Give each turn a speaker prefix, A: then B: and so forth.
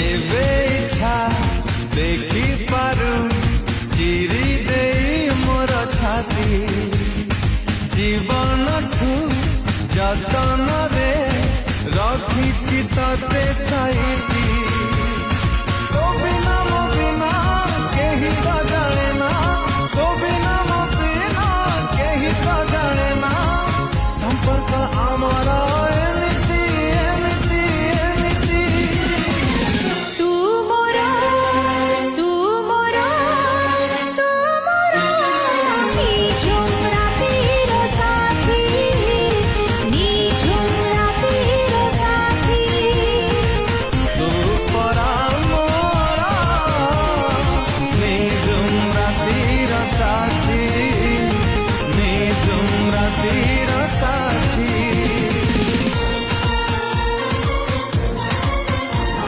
A: जेबे इच्छा देखी पारू चिरी देई मोर छाती जीवन ठू जतन रे रखी तते सही